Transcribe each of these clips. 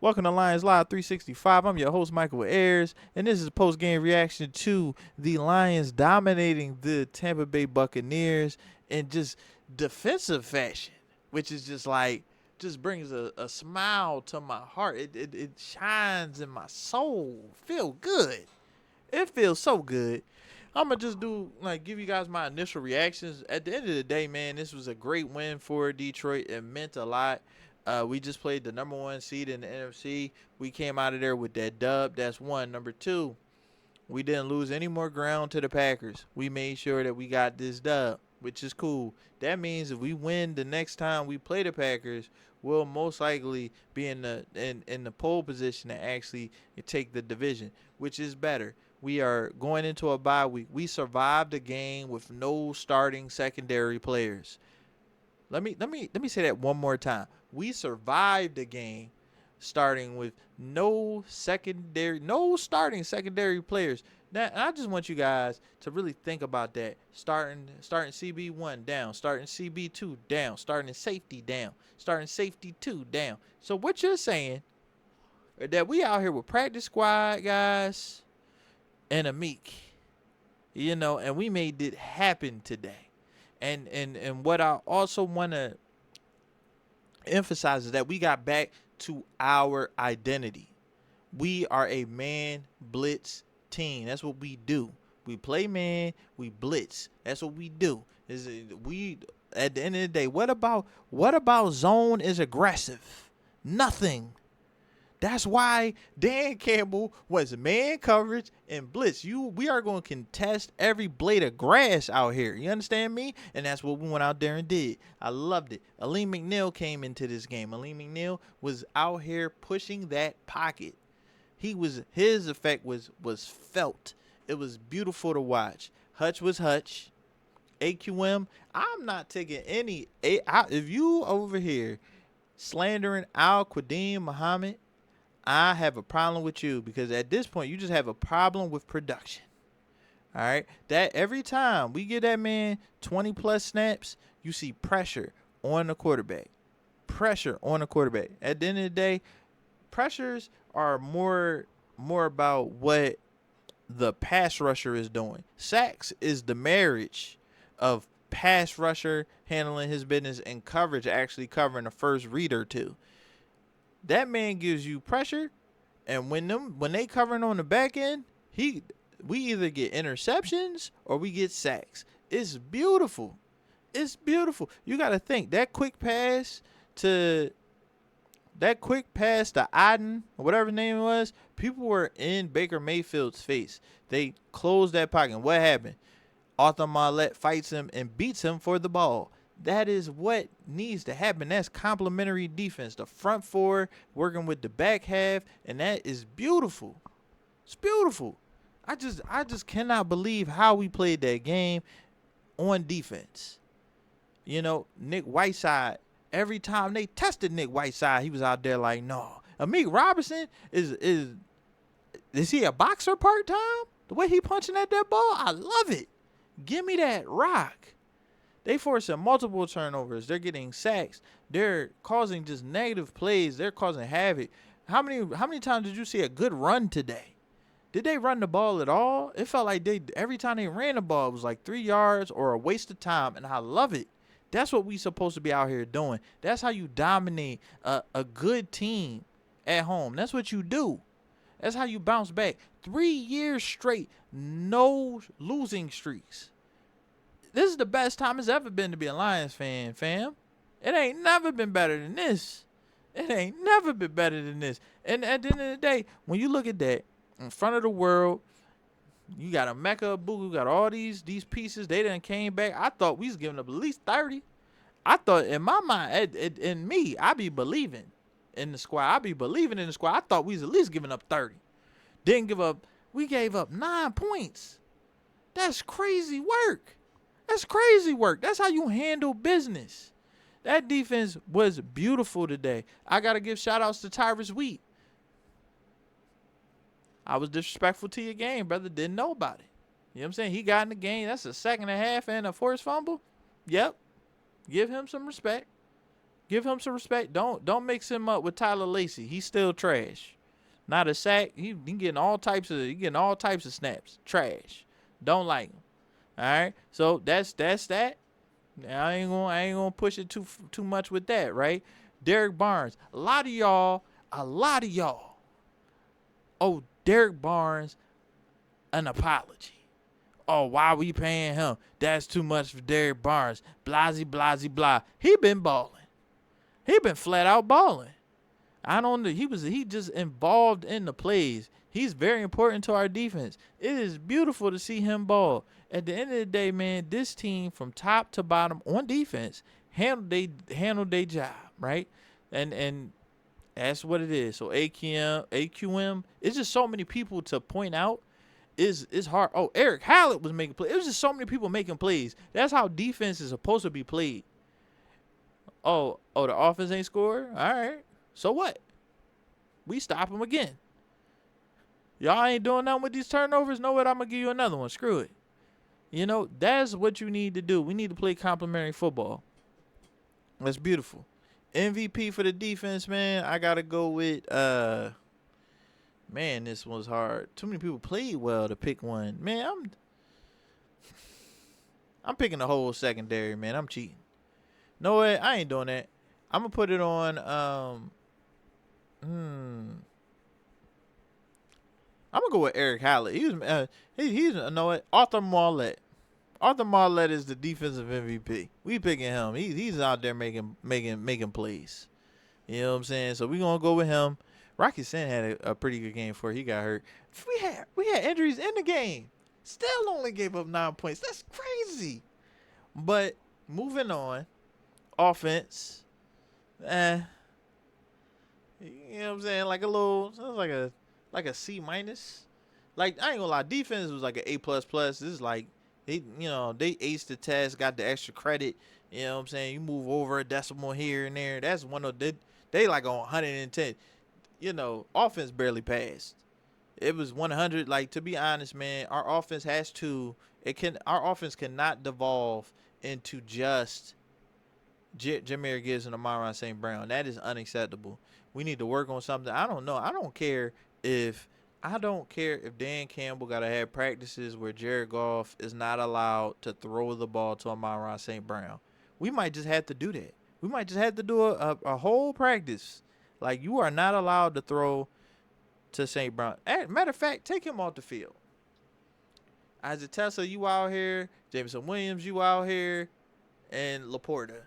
Welcome to Lions Live 365. I'm your host, Michael Ayers, and this is a post-game reaction to the Lions dominating the Tampa Bay Buccaneers in just defensive fashion, which is just brings a smile to my heart. It shines in my soul. Feel good. It feels so good. I'm going to just give you guys my initial reactions. At the end of the day, man, this was a great win for Detroit. It meant a lot. We just played the number one seed in the NFC. We came out of there with that dub. That's one. Number two, we didn't lose any more ground to the Packers. We made sure that we got this dub, which is cool. That means if we win the next time we play the Packers, we'll most likely be in the pole position to actually take the division, which is better. We are going into a bye week. We survived a game with no starting secondary players. Let me say that one more time. We survived the game starting with no starting secondary players. Now, I just want you guys to really think about that. Starting CB1 down, starting CB2 down, starting safety down, starting safety 2 down. So what you're saying is that we out here with practice squad guys and a Meek, and we made it happen today. And what I also want to emphasize is that we got back to our identity. We are a man blitz team. That's what we do. We play man, we blitz. That's what we do. We at the end of the day, what about zone is aggressive? Nothing. That's why Dan Campbell was man coverage and blitz. We are going to contest every blade of grass out here. You understand me? And that's what we went out there and did. I loved it. Aleem McNeil came into this game. Aleem McNeil was out here pushing that pocket. His effect was felt. It was beautiful to watch. Hutch was Hutch. AQM, I'm not taking any. If you over here slandering Al-Qadim Muhammad, I have a problem with you, because at this point you just have a problem with production. All right, that every time we give that man 20 plus snaps, you see pressure on the quarterback. Pressure on the quarterback. At the end of the day, pressures are more about what the pass rusher is doing. Sacks is the marriage of pass rusher handling his business and coverage actually covering the first read or two. That man gives you pressure, and when they covering on the back end, we either get interceptions or we get sacks. It's beautiful. It's beautiful. You got to think that quick pass to Aden, or whatever his name was. People were in Baker Mayfield's face. They closed that pocket. And what happened? Arthur Marlette fights him and beats him for the ball. That is what needs to happen. That's complementary defense. The front four working with the back half, and that is beautiful. It's beautiful. I just cannot believe how we played that game on defense. Nick Whiteside, every time they tested Nick Whiteside, he was out there like, no. Amik Robertson is he a boxer part-time? The way he punching at that ball, I love it. Give me that rock. They forcing multiple turnovers. They're getting sacks. They're causing just negative plays. They're causing havoc. How many times did you see a good run today? Did they run the ball at all? It felt like every time they ran the ball, it was like 3 yards or a waste of time, and I love it. That's what we supposed to be out here doing. That's how you dominate a good team at home. That's what you do. That's how you bounce back. 3 years straight, no losing streaks. This is the best time it's ever been to be a Lions fan, fam. It ain't never been better than this. It ain't never been better than this. And at the end of the day, when you look at that, in front of the world, you got a Mecca Abuku, got all these pieces. They done came back. I thought we was giving up at least 30. I thought, in my mind, in me, I be believing in the squad. I be believing in the squad. I thought we was at least giving up 30. Didn't give up. We gave up 9 points. That's crazy work. That's crazy work. That's how you handle business. That defense was beautiful today. I got to give shout-outs to Tyrus Wheat. I was disrespectful to your game, brother. Didn't know about it. You know what I'm saying? He got in the game. That's a second and a half and a forced fumble. Yep. Give him some respect. Give him some respect. Don't mix him up with Tyler Lacy. He's still trash. Not a sack. He getting all types of snaps. Trash. Don't like him. All right. So that's that. I ain't gonna push it too much with that, right? Derek Barnes. A lot of y'all. Oh, Derek Barnes, an apology. Oh, why we paying him? That's too much for Derek Barnes. Blasey, blasey, blah. He been balling. He been flat out balling. I don't know. He just involved in the plays. He's very important to our defense. It is beautiful to see him ball. At the end of the day, man, this team from top to bottom on defense handled their job, right? And that's what it is. So AQM, it's just so many people to point out. Is hard. Oh, Eric Hallett was making plays. It was just so many people making plays. That's how defense is supposed to be played. Oh, the offense ain't scored? All right. So what? We stop them again. Y'all ain't doing nothing with these turnovers? Know what? I'm going to give you another one. Screw it. You know, that's what you need to do. We need to play complementary football. That's beautiful. MVP for the defense, man. I got to go with, man, this was hard. Too many people played well to pick one. Man, I'm picking the whole secondary, man. I'm cheating. No way, I ain't doing that. I'm gonna put it on. I'm gonna go with Eric Hallett. He's know what? Arthur Marlette. Arthur Marlette is the defensive MVP. We picking him. He's out there making plays. You know what I'm saying? So we gonna go with him. Rocky Sin had a pretty good game before he got hurt. We had injuries in the game. Still only gave up 9 points. That's crazy. Moving on. Offense. You know what I'm saying? Like a C minus. Like, I ain't gonna lie, defense was like an A++. This is like they aced the test, got the extra credit. You know what I'm saying? You move over a decimal here and there. That's one of they like on 110. You know, offense barely passed. It was 100. Like, to be honest, man, our offense cannot devolve into just Jahmyr Gibbs and Amon-Ra St. Brown. That is unacceptable. We need to work on something. I don't know. I don't care if Dan Campbell got to have practices where Jared Goff is not allowed to throw the ball to Amon-Ra St. Brown. We might just have to do that. We might just have to do a whole practice. Like, you are not allowed to throw to St. Brown. Matter of fact, take him off the field. Isaac Tesla, you out here. Jameson Williams, you out here. And Laporta.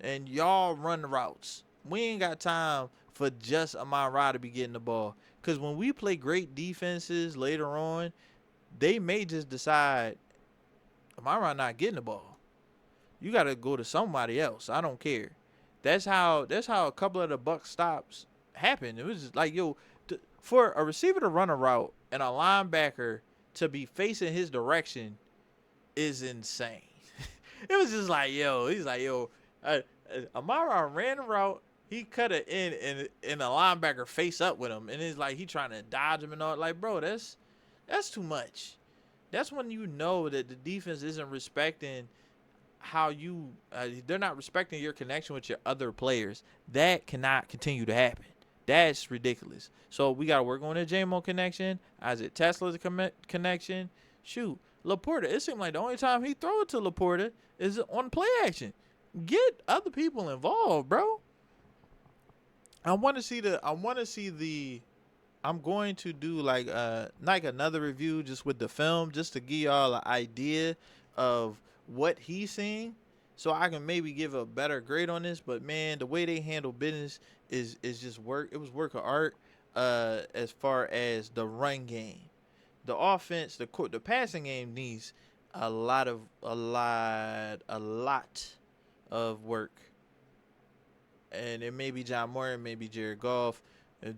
And y'all run the routes. We ain't got time for just Amon-Ra to be getting the ball. Because when we play great defenses later on, they may just decide, Amon-Ra not getting the ball. You got to go to somebody else. I don't care. That's how a couple of the Bucs stops happened. It was just like, for a receiver to run a route and a linebacker to be facing his direction is insane. It was just like, he's like, Amon-Ra ran the route. He cut it in, and the linebacker face up with him. And it's like he trying to dodge him and all. Like, bro, that's too much. That's when you know that the defense isn't respecting how they're not respecting your connection with your other players. That cannot continue to happen. That's ridiculous. So we got to work on the J-Mo connection. Isaac Tesla's connection. Shoot. Laporta, it seemed like the only time he throw it to Laporta is on play action. Get other people involved, bro. I'm going to do like another review just with the film, just to give y'all an idea of what he's seeing, so I can maybe give a better grade on this. But man, the way they handle business is just work. It was work of art. As far as the run game, the offense, the passing game needs a lot of work. And it may be John Moore, it may be Jared Goff.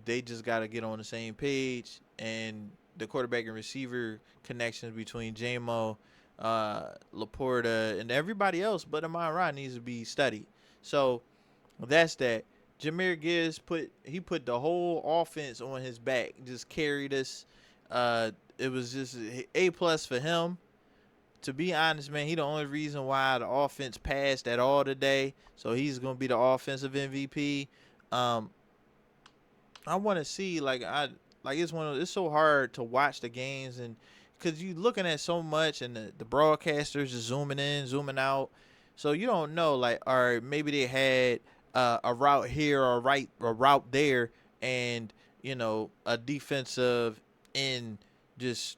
They just got to get on the same page. And the quarterback and receiver connections between J-Mo, Laporta, and everybody else but Amon-Ra needs to be studied. So that's that. Jahmyr Gibbs put the whole offense on his back, just carried us. It was just A+ for him. to be honest, man, he the only reason why the offense passed at all today. So he's gonna be the offensive MVP. Um, I want to see it's so hard to watch the games and because you looking at so much and the broadcasters is zooming in, zooming out, so you don't know or maybe they had a route here or a route there, and a defensive end just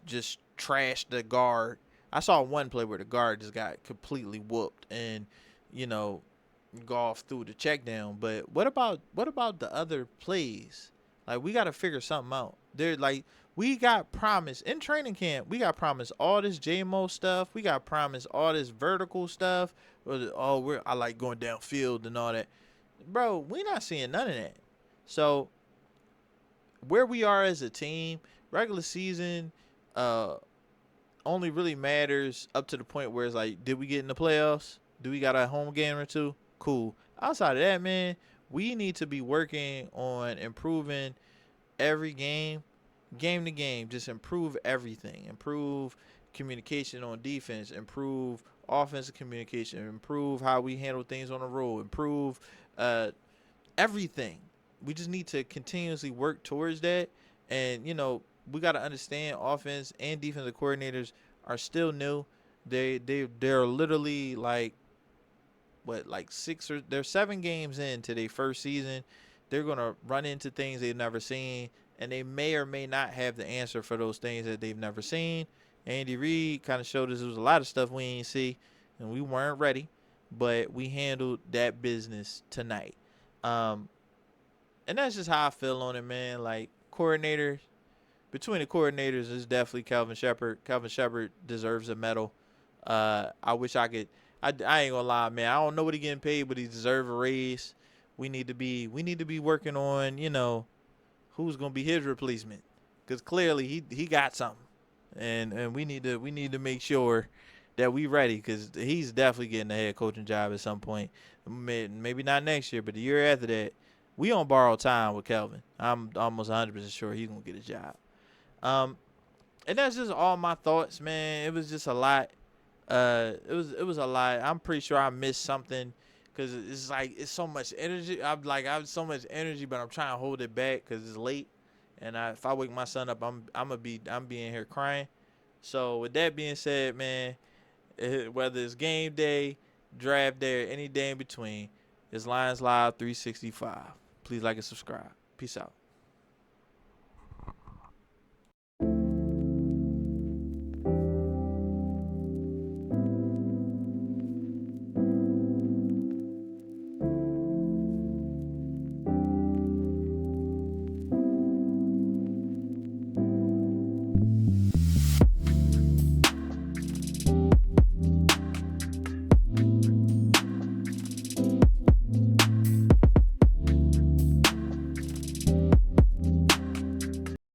trashed the guard. I saw one play where the guard just got completely whooped and you know golf through the check down. But what about the other plays? Like we got to figure something out. We got promised in training camp. We got promised all this JMO stuff. We got promised all this vertical stuff. I like going downfield and all that, bro. We not seeing none of that. So where we are as a team, regular season, only really matters up to the point where it's like, did we get in the playoffs? Do we got a home game or two? Cool. Outside of that, man, we need to be working on improving every game to game. Just improve everything. Improve communication on defense. Improve offensive communication. Improve how we handle things on the road. Improve everything. We just need to continuously work towards that. And, we got to understand offense and defensive coordinators are still new. They're literally they're 7 games into their first season. They're going to run into things they've never seen, and they may or may not have the answer for those things that they've never seen. Andy Reid kind of showed us there was a lot of stuff we ain't see, and we weren't ready, but we handled that business tonight. And that's just how I feel on it, man. Like, coordinators, between the coordinators is definitely Kelvin Shepard. Kelvin Shepard deserves a medal. I wish I could. I ain't gonna lie, man. I don't know what he getting paid, but he deserves a raise. We need to be working on, who's gonna be his replacement, because clearly he got something, and we need to make sure that we ready, because he's definitely getting a head coaching job at some point. Maybe not next year, but the year after that. We on borrowed time with Kelvin. I'm almost 100% sure he's gonna get a job. And that's just all my thoughts, man. It was just a lot. It was a lot. I'm pretty sure I missed something because it's so much energy. I have so much energy, but I'm trying to hold it back because it's late. And if I wake my son up, I'm being here crying. So with that being said, man, whether it's game day, draft day, or any day in between, it's Lions Live 365. Please like and subscribe. Peace out.